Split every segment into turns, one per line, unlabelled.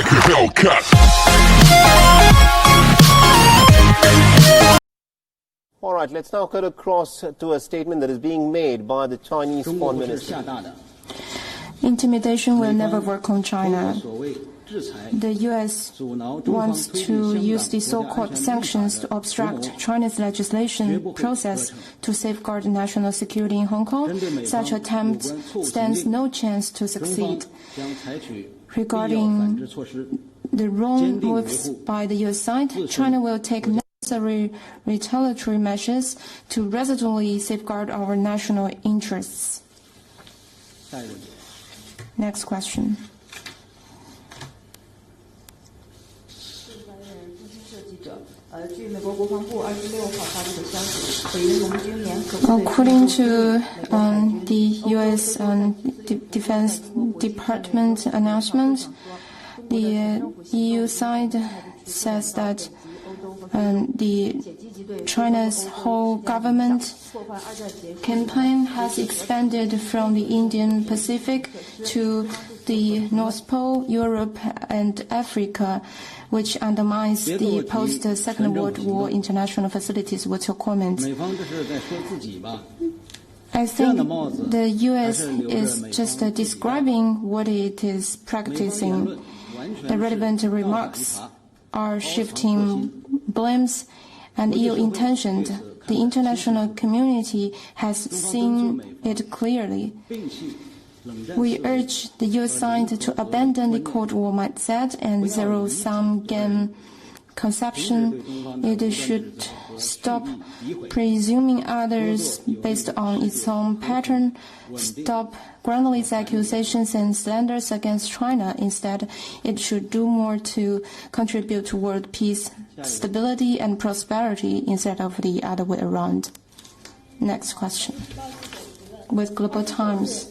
like a Hellcat.
All right, let's now cut across to a statement that is being made by the Chinese Foreign Ministry.
Intimidation will never work on China. The U.S. wants to use the so-called sanctions to obstruct China's legislation process to safeguard national security in Hong Kong. Such attempt stands no chance to succeed. Regarding the wrong moves by the U.S. side, China will take necessary retaliatory measures to resolutely safeguard our national interests. Next question. According to the U.S. Defense Department announcement, the EU side says that China's whole government campaign has expanded from the Indian Pacific to the North Pole, Europe, and Africa, which undermines the post-Second World War international facilities. What's your comment? I think the U.S. is just describing what it is practicing. The relevant remarks are shifting blames and ill-intentioned. The international community has seen it clearly. We urge the U.S. side to abandon the Cold War mindset and zero-sum game conception. It should stop presuming others based on its own pattern, stop groundless accusations and slanders against China. Instead, it should do more to contribute to world peace, stability, and prosperity instead of the other way around. Next question. With Global Times,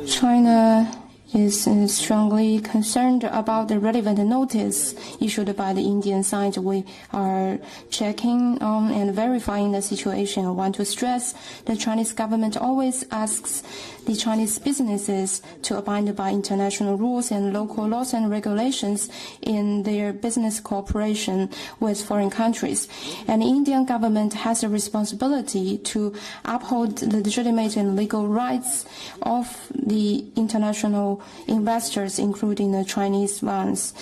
China is strongly concerned about the relevant notice issued by the Indian side. We are checking on and verifying the situation. I want to stress the Chinese government always asks the Chinese businesses to abide by international rules and local laws and regulations in their business cooperation with foreign countries. And the Indian government has a responsibility to uphold the legitimate and legal rights of the international investors, including the Chinese ones.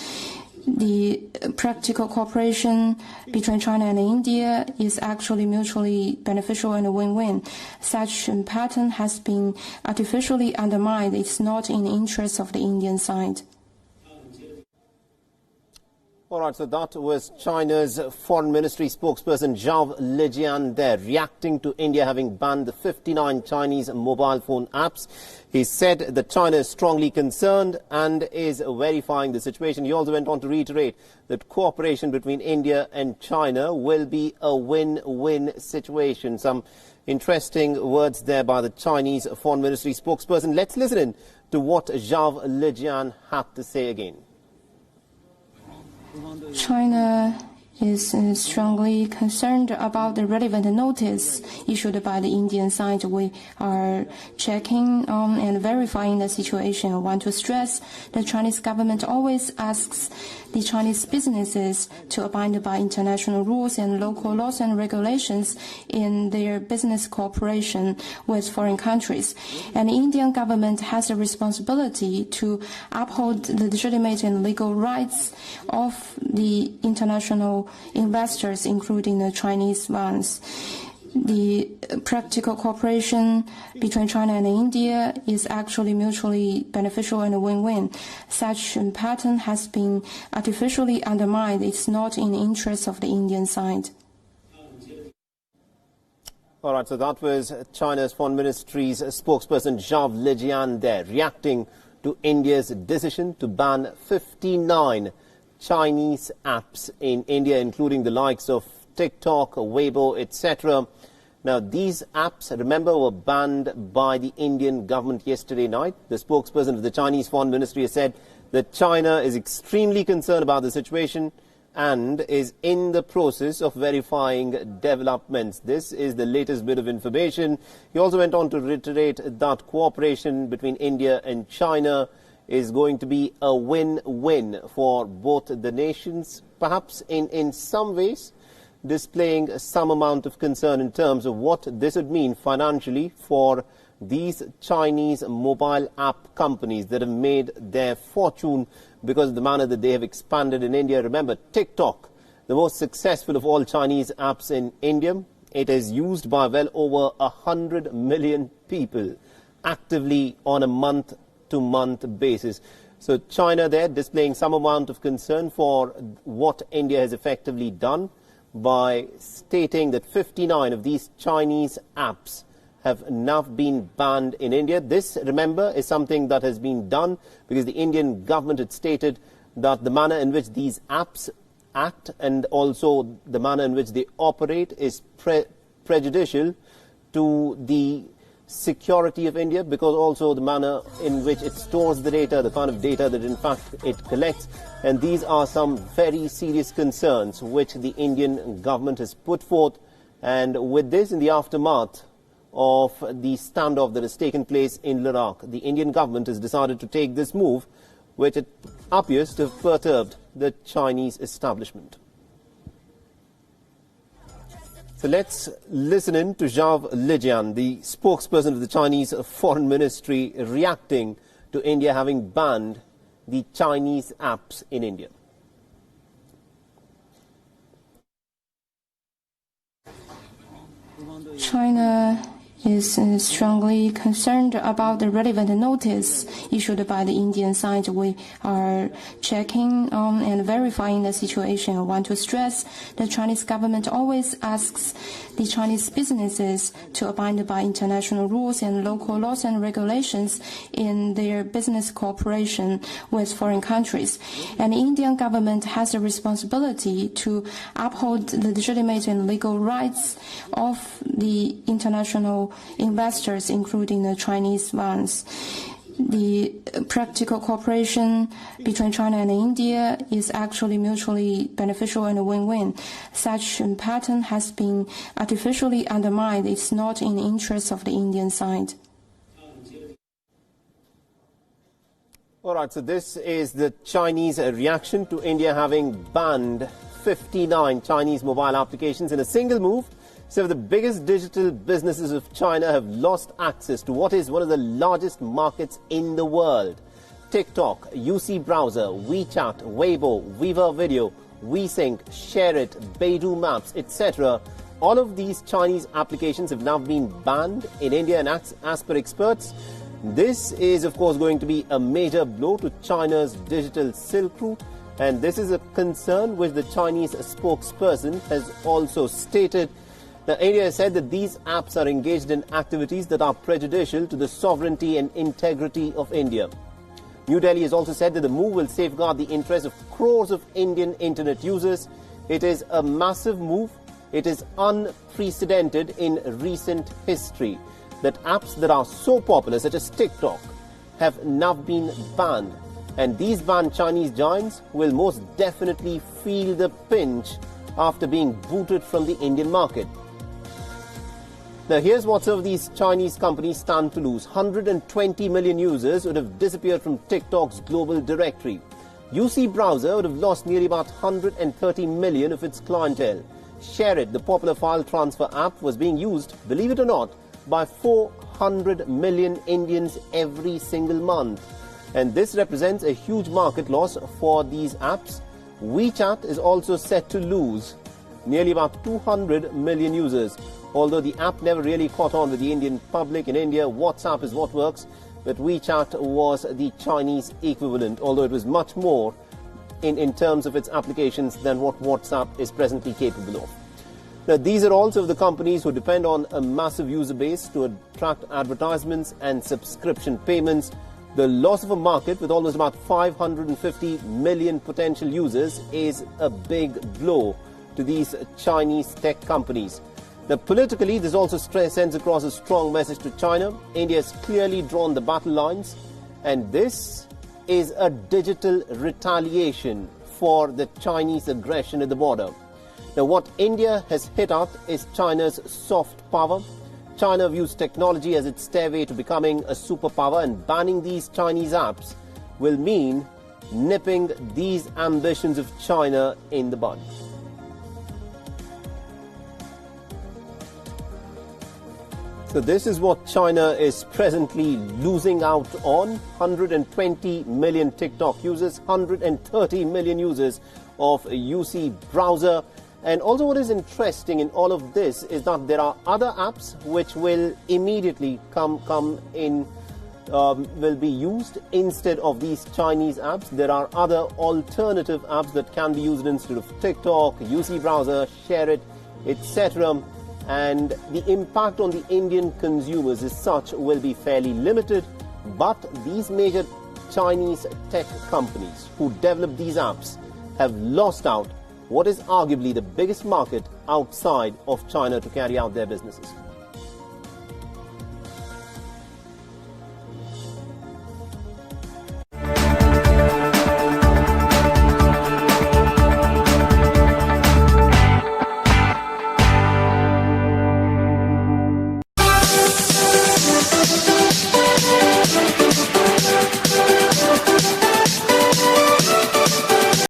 The practical cooperation between China and India is actually mutually beneficial and a win-win. Such a pattern has been artificially undermined. It's not in the interest of the Indian side.
All right, so that was China's Foreign Ministry spokesperson Zhao Lijian there, reacting to India having banned 59 Chinese mobile phone apps. He said that China is strongly concerned and is verifying the situation. He also went on to reiterate that cooperation between India and China will be a win-win situation. Some interesting words there by the Chinese Foreign Ministry spokesperson. Let's listen in to what Zhao Lijian had to say again.
China is strongly concerned about the relevant notice issued by the Indian side. We are checking on and verifying the situation. I want to stress the Chinese government always asks the Chinese businesses to abide by international rules and local laws and regulations in their business cooperation with foreign countries. And the Indian government has a responsibility to uphold the legitimate and legal rights of the international investors, including the Chinese ones. The practical cooperation between China and India is actually mutually beneficial and a win-win. Such a pattern has been artificially undermined. It's not in the interest of the Indian side.
All right, so that was China's Foreign Ministry's spokesperson Zhao Lijian there, reacting to India's decision to ban 59 Chinese apps in India, including the likes of TikTok, Weibo, etc. Now, these apps, remember, were banned by the Indian government yesterday night. The spokesperson of the Chinese Foreign Ministry has said that China is extremely concerned about the situation and is in the process of verifying developments. This is the latest bit of information. He also went on to reiterate that cooperation between India and China is going to be a win-win for both the nations, perhaps in some ways displaying some amount of concern in terms of what this would mean financially for these Chinese mobile app companies that have made their fortune because of the manner that they have expanded in India. Remember, TikTok, the most successful of all Chinese apps in India. It is used by well over 100 million people actively on a month-to-month basis. So China there displaying some amount of concern for what India has effectively done by stating that 59 of these Chinese apps have now been banned in India. This, remember, is something that has been done because the Indian government had stated that the manner in which these apps act and also the manner in which they operate is prejudicial to the security of India, because also the manner in which it stores the data, the kind of data that in fact it collects. And these are some very serious concerns which the Indian government has put forth. And with this, in the aftermath of the standoff that has taken place in Iraq, the Indian government has decided to take this move, which it appears to have perturbed the Chinese establishment. So let's listen in to Zhao Lijian, the spokesperson of the Chinese Foreign Ministry, reacting to India having banned the Chinese apps in India.
China is strongly concerned about the relevant notice issued by the Indian side. We are checking and verifying the situation. I want to stress the Chinese government always asks the Chinese businesses to abide by international rules and local laws and regulations in their business cooperation with foreign countries. And the Indian government has a responsibility to uphold the legitimate and legal rights of the international investors, including the Chinese ones. The practical cooperation between China and India is actually mutually beneficial and a win-win. Such a pattern has been artificially undermined. It's not in the interest of the Indian side.
All right, so this is the Chinese reaction to India having banned 59 Chinese mobile applications in a single move. Some of the biggest digital businesses of China have lost access to what is one of the largest markets in the world. TikTok, UC Browser, WeChat, Weibo, Viva Video, WeSync, ShareIt, Beidou Maps, etc. All of these Chinese applications have now been banned in India, and as per experts, this is of course going to be a major blow to China's digital Silk Route, and this is a concern which the Chinese spokesperson has also stated. Now, India has said that these apps are engaged in activities that are prejudicial to the sovereignty and integrity of India. New Delhi has also said that the move will safeguard the interests of crores of Indian internet users. It is a massive move. It is unprecedented in recent history that apps that are so popular, such as TikTok, have now been banned. And these banned Chinese giants will most definitely feel the pinch after being booted from the Indian market. Now, here's what some of these Chinese companies stand to lose. 120 million users would have disappeared from TikTok's global directory. UC Browser would have lost nearly about 130 million of its clientele. ShareIt, the popular file transfer app, was being used, believe it or not, by 400 million Indians every single month. And this represents a huge market loss for these apps. WeChat is also set to lose nearly about 200 million users. Although the app never really caught on with the Indian public. In India, WhatsApp is what works, but WeChat was the Chinese equivalent, although it was much more in terms of its applications than what WhatsApp is presently capable of. Now, these are also the companies who depend on a massive user base to attract advertisements and subscription payments. The loss of a market with almost about 550 million potential users is a big blow to these Chinese tech companies. Now, politically, this also sends across a strong message to China. India has clearly drawn the battle lines, and this is a digital retaliation for the Chinese aggression at the border. Now, what India has hit at is China's soft power. China views technology as its stairway to becoming a superpower, and banning these Chinese apps will mean nipping these ambitions of China in the bud. So this is what China is presently losing out on. 120 million TikTok users, 130 million users of UC browser. And also what is interesting in all of this is that there are other apps which will immediately come in, will be used instead of these Chinese apps. There are other alternative apps that can be used instead of TikTok, UC browser, Share It, etc. And the impact on the Indian consumers as such will be fairly limited. But these major Chinese tech companies who develop these apps have lost out what is arguably the biggest market outside of China to carry out their businesses.